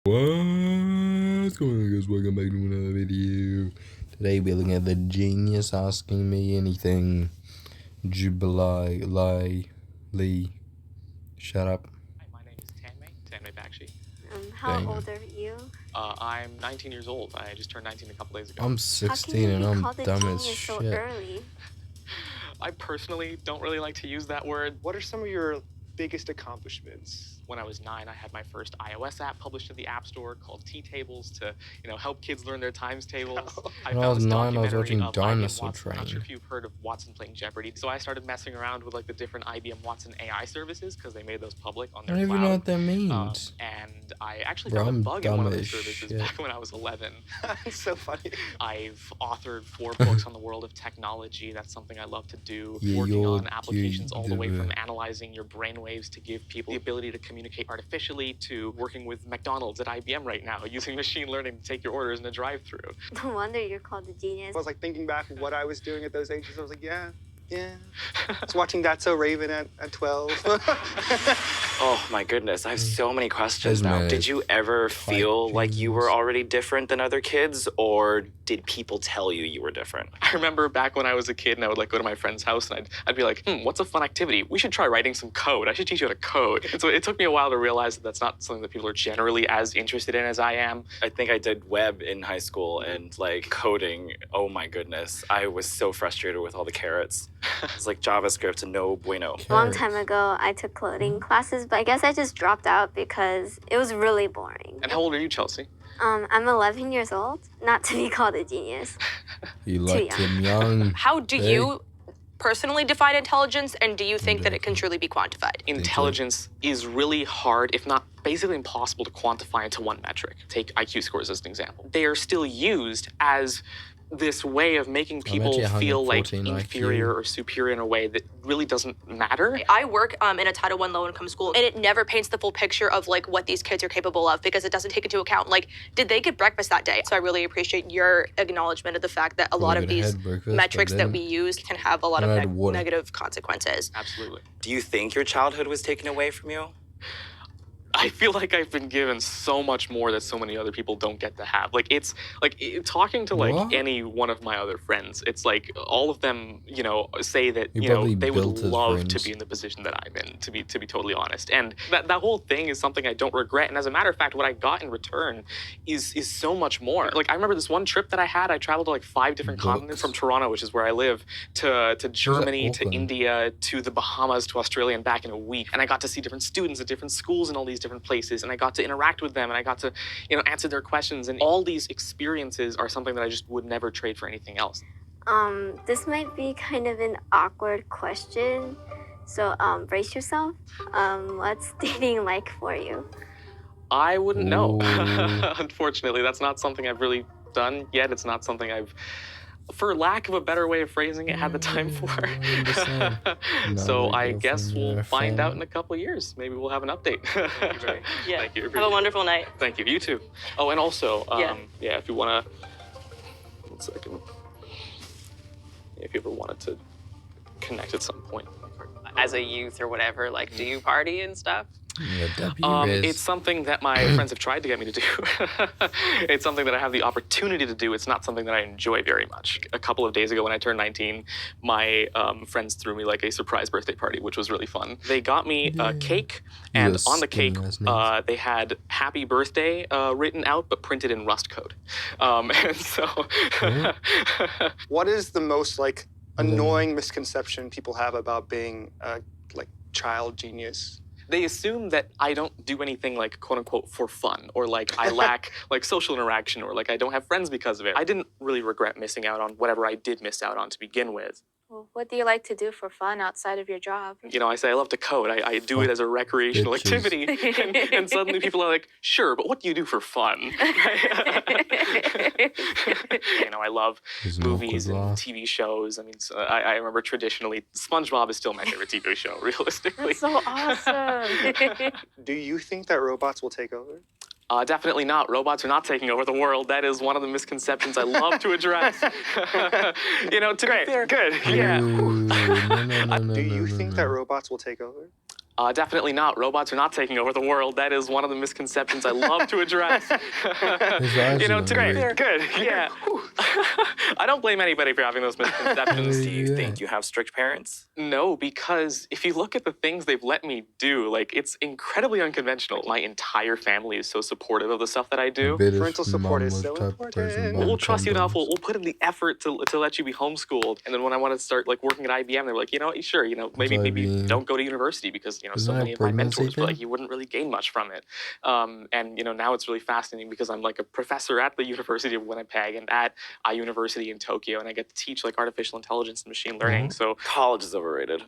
What's going on, guys? Welcome back to another video. Today we're looking at the genius asking me anything. Jubilee, Lee. Shut up. Hi, my name is Tanmay Bakshi. How old are you? I'm 19 years old. I just turned 19 a couple days ago. I'm 16 and I'm dumb as shit. So early? I personally don't really like to use that word. What are some of your biggest accomplishments? When I was 9, I had my first iOS app published to the App Store called T-Tables to, help kids learn their times tables. When I was 9, I was watching Dinosaur I'm Train. not sure if you've heard of Watson playing Jeopardy. So I started messing around with like the different IBM Watson AI services because they made those public on I their don't even cloud. know what that means. And I actually Bro, found a I'm bug in one dumb of those as services shit. back when I was 11. It's so funny. I've authored 4 books on the world of technology. That's something I love to do. Yeah, Working on you're applications all the way the- from analyzing your brainwaves to give people the ability to communicate artificially to working with McDonald's at IBM right now, using machine learning to take your orders in a drive-through. No wonder you're called a genius. I was like thinking back what I was doing at those ages. I was like, yeah. I was watching That's So Raven at 12. Oh my goodness, I have so many questions now. Isn't it Did you ever feel like you were genius? already different than other kids, or did people tell you you were different? I remember back when I was a kid and I would like go to my friend's house and I'd be like, what's a fun activity? We should try writing some code. I should teach you how to code. And so it took me a while to realize that that's not something that people are generally as interested in as I am. I think I did web in high school and like coding. Oh my goodness, I was so frustrated with all the carrots. It's like JavaScript, no bueno. A long time ago, I took coding classes, but I guess I just dropped out because it was really boring. And how old are you, Chelsea? I'm 11 years old, not to be called a genius. You like young. him young. How do Hey. you personally define intelligence, and do you think that it can truly be quantified? Intelligence is really hard, if not basically impossible, to quantify into one metric. Take IQ scores as an example. They are still used as this way of making people actually feel like 114 IQ. inferior or superior in a way that really doesn't matter. I work in a Title I low-income school, and it never paints the full picture of like what these kids are capable of because it doesn't take into account like, did they get breakfast that day? So I really appreciate your acknowledgement of the fact that a lot of could've these had breakfast, metrics but that we didn't. use can have a lot I of had water. negative consequences. Absolutely. Do you think your childhood was taken away from you? I feel like I've been given so much more that so many other people don't get to have. Like, it's like talking to like What? any one of my other friends, it's like all of them, say that, You probably they would built his love to friends. be in the position that I'm in, to be totally honest. And that whole thing is something I don't regret. And as a matter of fact, what I got in return is so much more. Like, I remember this one trip that I had, I traveled to like 5 different continents from Toronto, which is where I live, to Germany, to Auckland? India, to the Bahamas, to Australia, and back in a week. And I got to see different students at different schools in all these different places, and I got to interact with them, and I got to, answer their questions. And all these experiences are something that I just would never trade for anything else. This might be kind of an awkward question, so brace yourself. What's dating like for you? I wouldn't know. Ooh. Unfortunately, that's not something I've really done yet. It's not something I've, for lack of a better way of phrasing it, had the time for. I understand. So Not I like guess girlfriend, we'll you're a find out fan. in a couple of years. Maybe we'll have an update. Yeah. Thank you. Have a wonderful night. Thank you. You too. Oh, and also, Yeah. if you want to, 1 second. If you ever wanted to connect at some point. As a youth or whatever, like, do you party and stuff? Yeah, W It's something that my friends have tried to get me to do. It's something that I have the opportunity to do. It's not something that I enjoy very much. A couple of days ago when I turned 19, my friends threw me like a surprise birthday party, which was really fun. They got me a cake, and Yes, on the cake, nice names. they had happy birthday written out, but printed in Rust code. And so... What is the most like annoying misconception people have about being a like child genius? They assume that I don't do anything like quote unquote for fun, or like I lack like social interaction, or like I don't have friends because of it. I didn't really regret missing out on whatever I did miss out on to begin with. Well, what do you like to do for fun outside of your job? I say I love to code. I do it as a recreational Bitches. activity. And suddenly people are like, sure, but what do you do for fun? I love There's an movies awkward and laugh. TV shows. I mean, I remember traditionally, SpongeBob is still my favorite TV show, realistically. That's so awesome. Do you think that robots will take over? Definitely not. Robots are not taking over the world. That is one of the misconceptions I love to address. To be fair, Good. Yeah. Ooh, no, Do you think that robots will take over? Definitely not. Robots are not taking over the world. That is one of the misconceptions I love to address. eyes You know, are it's great. gonna Good. Yeah. I don't blame anybody for having those misconceptions. Do you Yeah. think you have strict parents? No, because if you look at the things they've let me do, like, it's incredibly unconventional. My entire family is so supportive of the stuff that I do. Parental support is so important. We'll trust you enough. We'll put in the effort to let you be homeschooled. And then when I wanted to start like working at IBM, they were like, you know, sure, you know, maybe IBM? don't go to university because you know Isn't so that many of my pregnancy mentors were like thing? you wouldn't really gain much from it. And you know now it's really fascinating because I'm like a professor at the University of Winnipeg and at iUniversity in Tokyo, and I get to teach like artificial intelligence and machine learning. So College is overrated.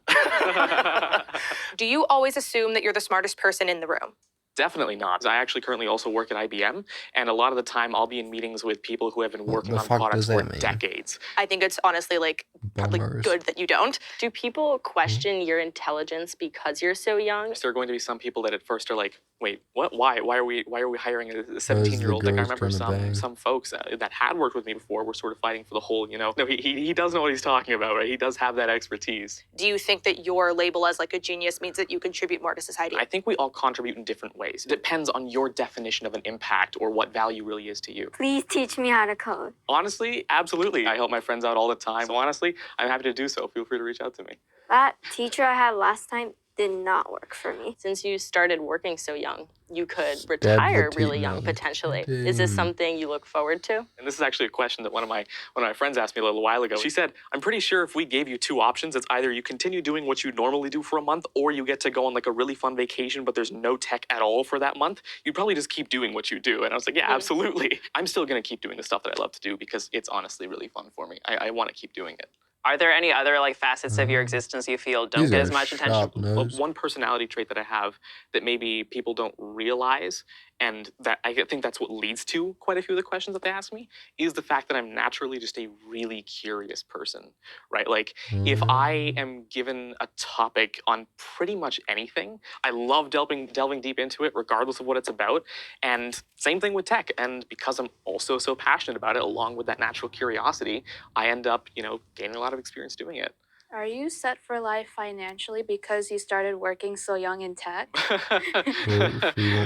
Do you always assume that you're the smartest person in the room? definitely not. I actually currently also work at IBM, and a lot of the time I'll be in meetings with people who have been What working the on fuck products does for that mean? decades. I think it's honestly like probably Bombers. good that you don't. Do people question your intelligence because you're so young? There are going to be some people that at first are like, "Wait, what? Why are we hiring a 17-year-old?" Like I girls remember trying to bang? some folks that had worked with me before were sort of fighting for the whole, you know, no, he does know what he's talking about, right? He does have that expertise. Do you think that your label as like a genius means that you contribute more to society? I think we all contribute in different ways. It depends on your definition of an impact or what value really is to you. Please teach me how to code. Honestly, absolutely. I help my friends out all the time. So honestly, I'm happy to do so. Feel free to reach out to me. That teacher I had last time did not work for me. Since you started working so young, you could retire really young potentially. Is this something you look forward to? And this is actually a question that one of my friends asked me a little while ago. She said, "I'm pretty sure if we gave you two options, it's either you continue doing what you normally do for a month, or you get to go on like a really fun vacation, but there's no tech at all for that month. You'd probably just keep doing what you do." And I was like, "Yeah, absolutely. I'm still gonna keep doing the stuff that I love to do because it's honestly really fun for me. I want to keep doing it." Are there any other like facets of your existence you feel don't These get are as much attention? sharp Well, nose. one personality trait that I have that maybe people don't realize, and that I think that's what leads to quite a few of the questions that they ask me, is the fact that I'm naturally just a really curious person, right? Like, if I am given a topic on pretty much anything, I love delving deep into it, regardless of what it's about. And same thing with tech. And because I'm also so passionate about it, along with that natural curiosity, I end up, you know, gaining a lot of experience doing it. Are you set for life financially because you started working so young in tech?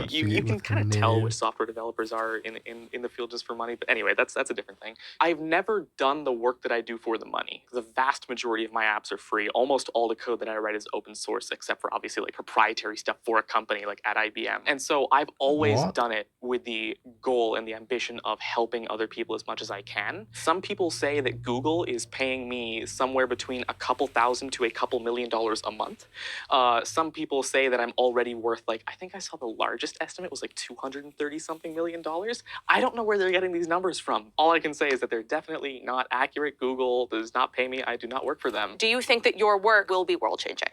You can kind of tell which software developers are in the field just for money. But anyway, that's a different thing. I've never done the work that I do for the money. The vast majority of my apps are free. Almost all the code that I write is open source, except for obviously like proprietary stuff for a company like at IBM. And so I've always done it with the goal and the ambition of helping other people as much as I can. Some people say that Google is paying me somewhere between a couple thousand to a couple $1,000,000 a month. Some people say that I'm already worth, like, I think I saw the largest estimate was like $230-something million. I don't know where they're getting these numbers from. All I can say is that they're definitely not accurate. Google does not pay me. I do not work for them. Do you think that your work will be world changing?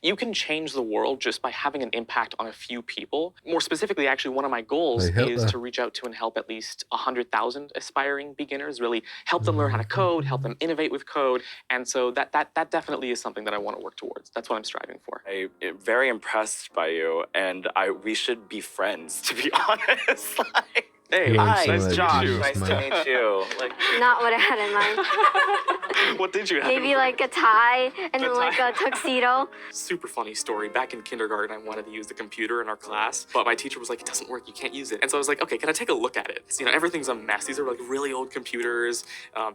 You can change the world just by having an impact on a few people. More specifically, actually, one of my goals is to reach out to and help at least 100,000 aspiring beginners, really help them learn how to code, help them innovate with code. And so that definitely is something that I want to work towards. That's what I'm striving for. I'm very impressed by you, and we should be friends, to be honest. Like, Hey, You hi, sound nice to like meet you. Jesus, nice to man. meet you. Like, Not what I had in mind. What did you have? Maybe like a tie and A then like tie. a tuxedo. Super funny story. Back in kindergarten, I wanted to use the computer in our class, but my teacher was like, "It doesn't work. You can't use it." And so I was like, "Okay, can I take a look at it?" So, you know, everything's a mess. These are like really old computers,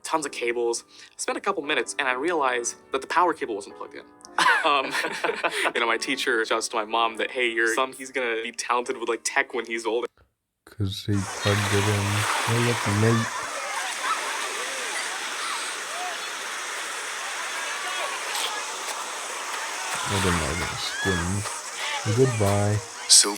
tons of cables. I spent a couple minutes and I realized that the power cable wasn't plugged in. You know, my teacher shouts to my mom that, "Hey, your son, he's gonna be talented with like tech when he's older." Because he plugged it in. Hey, look, mate. I didn't know this. Goodbye.